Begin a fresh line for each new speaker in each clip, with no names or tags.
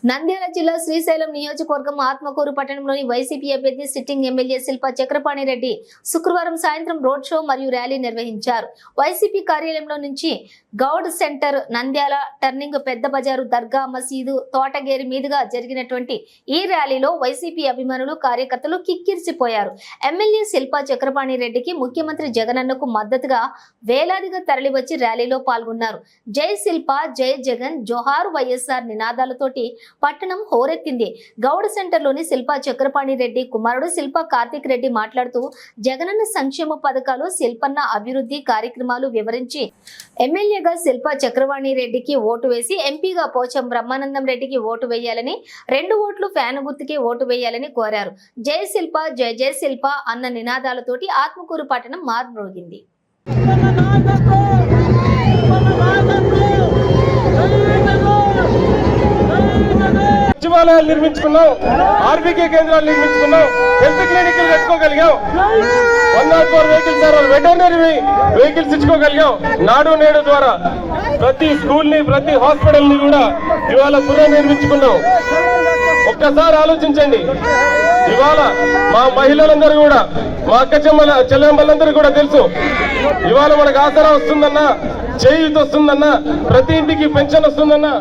నంద్యాల జిల్లా శ్రీశైలం నియోజకవర్గం ఆత్మకూరు పట్టణంలోని వైసీపీ అభ్యర్థి సిట్టింగ్ ఎమ్మెల్యే శిల్పా చక్రపాణి రెడ్డి శుక్రవారం సాయంత్రం రోడ్ షో మరియు ర్యాలీ నిర్వహించారు. వైసీపీ కార్యాలయంలో నుంచి గౌడ్ సెంటర్, నంద్యాల టర్నింగ్, పెద్ద బజారు, దర్గా, మసీదు, తోటగేరి మీదుగా జరిగినటువంటి ఈ ర్యాలీలో వైసీపీ అభిమానులు, కార్యకర్తలు కిక్కిరిసిపోయారు. ఎమ్మెల్యే శిల్పా చక్రపాణి రెడ్డికి ముఖ్యమంత్రి జగనన్నకు మద్దతుగా వేలాదిగా తరలివచ్చి ర్యాలీలో పాల్గొన్నారు. జై శిల్పా, జై జగన్, జోహార్ వైఎస్ఆర్ నినాదాలతోటి పట్టణం హోరెత్తింది. గౌడ్ సెంటర్లోని శిల్పా చక్రపాణి రెడ్డి కుమారుడు శిల్పా కార్తిక్ రెడ్డి మాట్లాడుతూ జగనన్న సంక్షేమ పథకాలు, శిల్పన్న అభివృద్ధి కార్యక్రమాలు వివరించి ఎమ్మెల్యేగా శిల్పా చక్రపాణి రెడ్డికి ఓటు వేసి, ఎంపీగా పోచం బ్రహ్మానందం రెడ్డికి ఓటు వేయాలని, 2 ఓట్లు ఫ్యాన్ గుర్తుకే ఓటు వేయాలని కోరారు. జై శిల్పా, జై జై శిల్పా అన్న నినాదాలతోటి ఆత్మకూరు పట్టణం మార్మోగింది.
సచివాలయాలు నిర్మించుకున్నాం, ఆర్బీకే కేంద్రాలు నిర్మించుకున్నాం, హెల్త్ క్లినిక్లు కట్టుకోగలిగాం, 104 వెహికల్స్ ద్వారా వెటర్నరీ వెహికల్స్ ఇచ్చుకోగలిగాం. నాడు నేడు ద్వారా ప్రతి స్కూల్ ని, ప్రతి హాస్పిటల్ ని కూడా ఇవాళ పునర్నిర్మించుకున్నాం. ఒక్కసారి ఆలోచించండి, ఇవాళ మా మహిళలందరూ కూడా, మా అక్క చెల్లెమ్మలందరూ కూడా తెలుసు, ఇవాళ మనకు ఆసరా వస్తుందన్నా, చేయూత వస్తుందన్నా, ప్రతి ఇంటికి పెన్షన్ వస్తుందన్నా,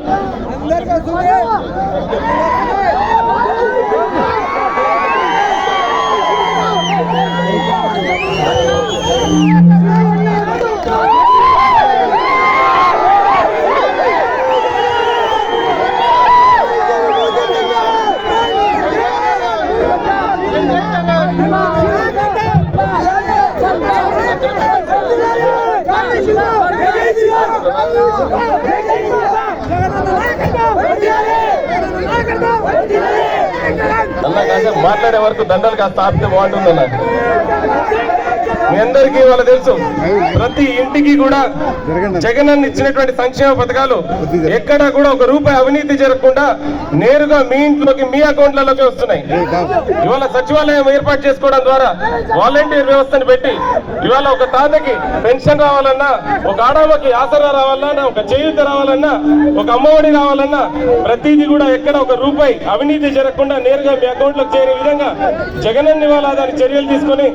అన్న కాసేపు మాట్లాడే వరకు దండలు కాస్త ఆపితే బాగుంటుందన్న. మీ అందరికీ వాళ్ళ తెలుసు, ప్రతి ఇంటికి కూడా జగనన్న ఇచ్చినటువంటి సంక్షేమ పథకాలు ఎక్కడా కూడా 1 రూపాయి అవినీతి జరగకుండా నేరుగా మీ ఇంట్లోకి, మీ అకౌంట్లలోకి వస్తున్నాయి. ఇవాళ సచివాలయం ఏర్పాటు చేసుకోవడం ద్వారా వాలంటీర్ వ్యవస్థను పెట్టి ఇవాళ ఒక తాతకి పెన్షన్ రావాలన్నా, ఒక ఆడమ్మకి ఆసరా రావాలన్నా, ఒక చేయూత రావాలన్నా, ఒక అమ్మఒడి రావాలన్నా, ప్రతిదీ కూడా ఎక్కడ 1 రూపాయి అవినీతి జరగకుండా నేరుగా మీ అకౌంట్ లోకి చేరే విధంగా జగనన్న ఇవాళ దాని చర్యలు తీసుకొని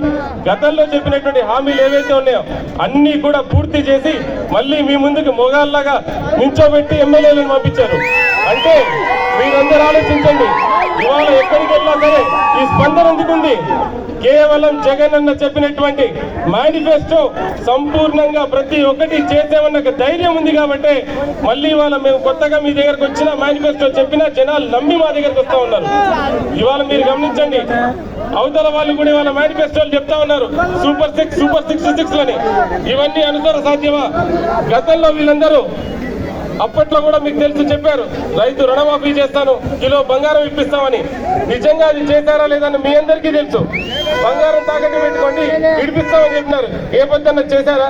గతంలో చెప్పినటువంటి హామీలు ఏవైతే ఉన్నాయో అన్ని కూడా పూర్తి చేసి మళ్ళీ మీ ముందుకు మొగాల్లాగా నించోబెట్టి ఎమ్మెల్యేలను పంపించారు. అంటే మీరందరూ ఆలోచించండి, ఇవాళ ఎక్కడికి వెళ్ళినా సరే ఈ స్పందన ఎందుకుంది? కేవలం జగనన్న చెప్పినటువంటి మేనిఫెస్టో సంపూర్ణంగా ప్రతి ఒక్కటి చేసామన్న ధైర్యం ఉంది కాబట్టి మళ్ళీ ఇవాళ మేము కొత్తగా మీ దగ్గరకు వచ్చిన మేనిఫెస్టో చెప్పినా జనాలు నమ్మి మా దగ్గరకు వస్తా ఉన్నారు. ఇవాళ మీరు గమనించండి, అవతల వాళ్ళు కూడా ఇవాళ మేనిఫెస్టోలు చెప్తా ఉన్నారు, సూపర్ 6 అని. ఇవన్నీ అనుసర సాధ్యమా? గతంలో వీళ్ళందరూ అప్పట్లో కూడా మీకు తెలుసు చెప్పారు, రైతు రుణమాఫీ చేస్తాను, కిలో బంగారం ఇప్పిస్తామని. నిజంగా అది చేశారా లేదని మీ అందరికీ తెలుసు. బంగారం తాకట్టు పెట్టుకోండి, విడిపిస్తామని చెప్పినారు. ఏ పొద్దున్న చేశారా?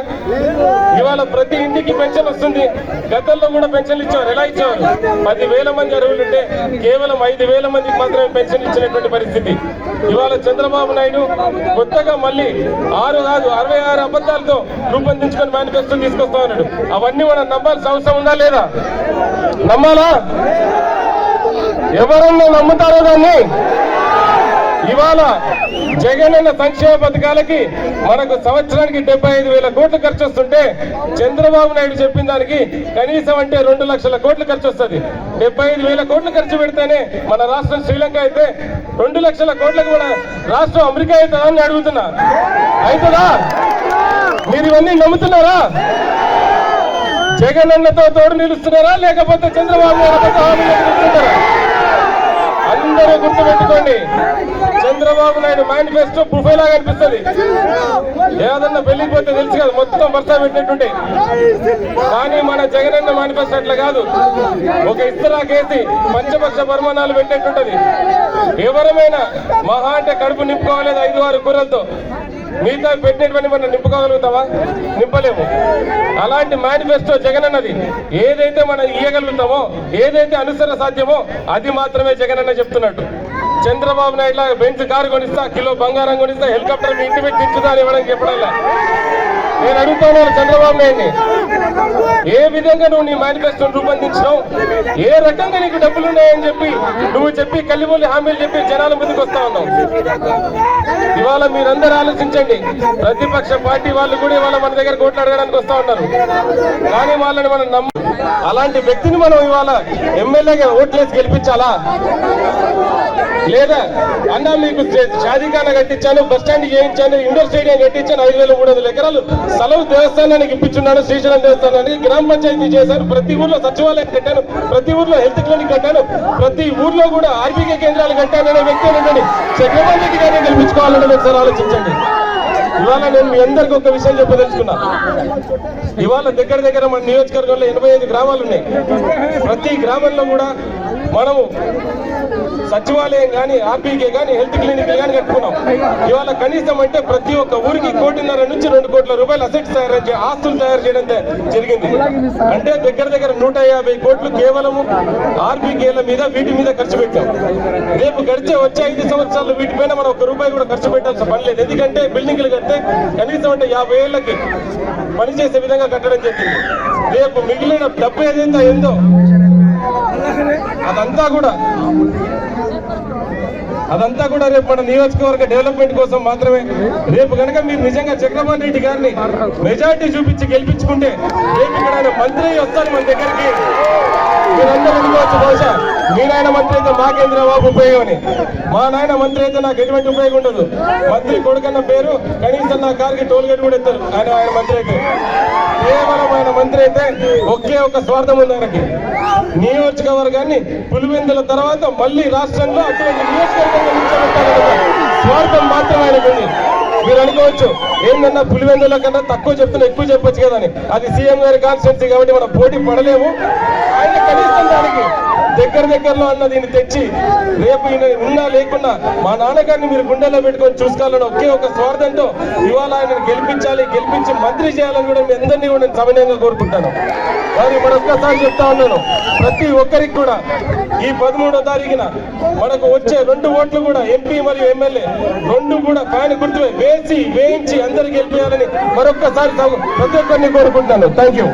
ఇవాళ ప్రతి ఇంటికి పెన్షన్ వస్తుంది. గతంలో కూడా పెన్షన్లు ఇచ్చేవారు. ఎలా ఇచ్చేవారు? 10,000 మంది అర్హులుంటే కేవలం 5,000 మందికి మాత్రమే పెన్షన్ ఇచ్చినటువంటి పరిస్థితి. ఇవాళ చంద్రబాబు నాయుడు కొత్తగా మళ్ళీ 6 కాదు 66 అబద్ధాలతో రూపొందించుకొని మేనిఫెస్టో తీసుకొస్తా ఉన్నాడు. అవన్నీ మనం నమ్మాల్సిన అవసరం ఉందా లేదా? నమ్మాలా? ఎవరన్నా నమ్ముతారో దాన్ని? ఇవాళ జగనన్న సంక్షేమ పథకాలకి మనకు సంవత్సరానికి 75,000 కోట్లు ఖర్చు వస్తుంటే చంద్రబాబు నాయుడు చెప్పిన దానికి కనీసం అంటే 2 లక్షల కోట్లు ఖర్చు వస్తుంది. 75,000 కోట్లు ఖర్చు పెడితేనే మన రాష్ట్రం శ్రీలంక అయితే 2 లక్షల కోట్లకు కూడా రాష్ట్రం అమెరికా అవుతుందా అని అడుగుతున్నా. అవుతుందా? మీరు ఇవన్నీ నమ్ముతున్నారా? జగనన్నతో తోడు నిలుస్తున్నారా లేకపోతే చంద్రబాబు నాయుడు హామీలు నిలుస్తున్నారా? అందరూ గుర్తుపెట్టుకోండి, చంద్రబాబు నాయుడు మేనిఫెస్టో బుఫే లాగా అనిపిస్తుంది. ఏదన్నా వెళ్ళిపోతే తెలుసు కదా, మొత్తం వర్షం పెట్టినట్టుంటే. కానీ మన జగనన్న మేనిఫెస్టో అట్లా కాదు. ఒక ఇస్తరాకేసి పంచపక్ష పరిమాణాలు పెట్టినట్టుంటది. ఎవరమైనా మహా అంటే కడుపు నింపుకోవాలి 5-6 కూరలతో. మిగతా పెట్టినటువంటి మనం నింపుకోగలుగుతావా? నింపలేము. అలాంటి మేనిఫెస్టో జగనన్నది. ఏదైతే మనం ఇయ్యగలుగుతామో, ఏదైతే అనుసరణ సాధ్యమో అది మాత్రమే జగనన్న చెప్తున్నట్టు. చంద్రబాబు నాయుడు లాగా బెంచ్ కారు కొనిస్తా, కిలో బంగారం కొనిస్తా, హెలికాప్టర్ మీ ఇంటి పెట్టి ఇచ్చుదా అని ఇవ్వడానికి చెప్పడంలా. నేను అడుగుతాను చంద్రబాబు నాయుడిని, ఏ విధంగా నువ్వు నీ మేనిఫెస్టోను రూపొందించినావు, ఏ రకంగా నీకు డబ్బులు ఉన్నాయని చెప్పి కల్లిబొల్లి హామీలు చెప్పి జనాల ముందుకు వస్తా ఉన్నావు. ఇవాళ మీరందరూ ఆలోచించండి, ప్రతిపక్ష పార్టీ వాళ్ళు కూడా ఇవాళ మన దగ్గర ఓట్లు అడగడానికి వస్తా ఉన్నారు. కానీ వాళ్ళని మనం అలాంటి వ్యక్తిని మనం ఇవాళ ఎమ్మెల్యేగా ఓట్లేసి గెలిపించాలా? లేదా అన్నా మీకు షాదీఖానా కట్టించాను, బస్ స్టాండ్ చేయించాను, ఇండోర్ స్టేడియం కట్టించాను, 5,300 ఎకరాలు స్థలం దేవస్థానానికి ఇప్పించున్నాను, శ్రీశైలం దేవస్థానానికి గ్రామ పంచాయతీ చేశాను, ప్రతి ఊర్లో సచివాలయం కట్టాను, ప్రతి ఊర్లో హెల్త్ క్లినిక్ కట్టాను, ప్రతి ఊర్లో కూడా ఆర్బీకే కేంద్రాలు కట్టాననే వ్యక్తి ఏంటండి చంద్రబాబు నాయుడు గారిని గెలిపించుకోవాలని ఒకసారి ఆలోచించండి. ఇవాళ నేను మీ అందరికీ ఒక విషయం చెప్పదలుచుకున్నా. ఇవాళ దగ్గర మన నియోజకవర్గంలో 85 గ్రామాలు ఉన్నాయి. ప్రతి గ్రామంలో కూడా మనము సచివాలయం కానీ, ఆర్బీకే కానీ, హెల్త్ క్లినిక్ కానీ కట్టుకున్నాం. ఇవాళ కనీసం అంటే ప్రతి ఒక్క ఊరికి 1.5 నుంచి 2 కోట్ల రూపాయలు అసెట్స్ ఆస్తులు తయారు చేయడం జరిగింది. అంటే దగ్గర 150 కోట్లు కేవలము ఆర్బీకేల మీద వీటి మీద ఖర్చు పెట్టాం. రేపు వచ్చే 5 సంవత్సరాలు వీటిపైన మనం 1 రూపాయి కూడా ఖర్చు పెట్టాల్సిన పని లేదు. ఎందుకంటే బిల్డింగ్లు కడితే కనీసం అంటే 50 ఏళ్లకి పనిచేసే విధంగా కట్టడం జరిగింది. రేపు మిగిలిన డబ్బు ఏదైతే అయిందో అదంతా కూడా రేపు మన నియోజకవర్గ డెవలప్మెంట్ కోసం మాత్రమే. రేపు కనుక మీరు నిజంగా చంద్రబాబు నాయుడు గారిని మెజార్టీ చూపించి గెలిపించుకుంటే రేపు ఇక్కడ ఆయన మంత్రి వస్తారు మన దగ్గరికి. మీరందరూ అనుకోవచ్చు, బహుశా మీ నాయన మంత్రి అయితే మాకేంద్ర బాబు ఉపయోగం అని. మా నాయన మంత్రి అయితే నాకు ఎటువంటి ఉపయోగం ఉండదు. మంత్రి కొడుకన్న పేరు, కనీసం నా కారుకి టోల్ గేట్ కూడా ఎత్తారు ఆయన మంత్రి అయితే. కేవలం ఆయన మంత్రి అయితే ఒకే ఒక స్వార్థం ఉంది ఆయనకి. నియోజకవర్గాన్ని పులివెందుల తర్వాత మళ్ళీ రాష్ట్రంలో అటువంటి నియోజకవర్గంగా నిలిచబెట్టాలన్న స్వార్థం మాత్రం ఆయనకు ఉంది. మీరు అనుకోవచ్చు ఏంటన్నా పులివెందుల కన్నా తక్కువ చెప్తున్నా ఎక్కువ చెప్పొచ్చు కదా అని. అది సీఎం గారి కాన్స్టిట్యున్సీ కాబట్టి మనం పోటీ పడలేము. ఆయన కనీసం దానికి దగ్గరలో అన్న దీన్ని తెచ్చి రేపు ఈయన ఉన్నా లేకున్నా మా నాన్నగారిని మీరు గుండెల్లో పెట్టుకొని చూసుకోవాలని ఒకే ఒక స్వార్థంతో ఇవాళ ఆయనను గెలిపించి మంత్రి చేయాలని కూడా మీ అందరినీ కూడా నేను సమన్వయంగా కోరుకుంటాను. మరి మరొక్కసారి చెప్తా ఉన్నాను, ప్రతి ఒక్కరికి కూడా ఈ 13వ తారీఖున మనకు వచ్చే 2 ఓట్లు కూడా ఎంపీ మరియు ఎమ్మెల్యే 2 కూడా ఫ్యాన్ గుర్తు వేయించి అందరికి గెలిపేయాలని మరొక్కసారి ప్రతి ఒక్కరిని కోరుకుంటాను. Thank you.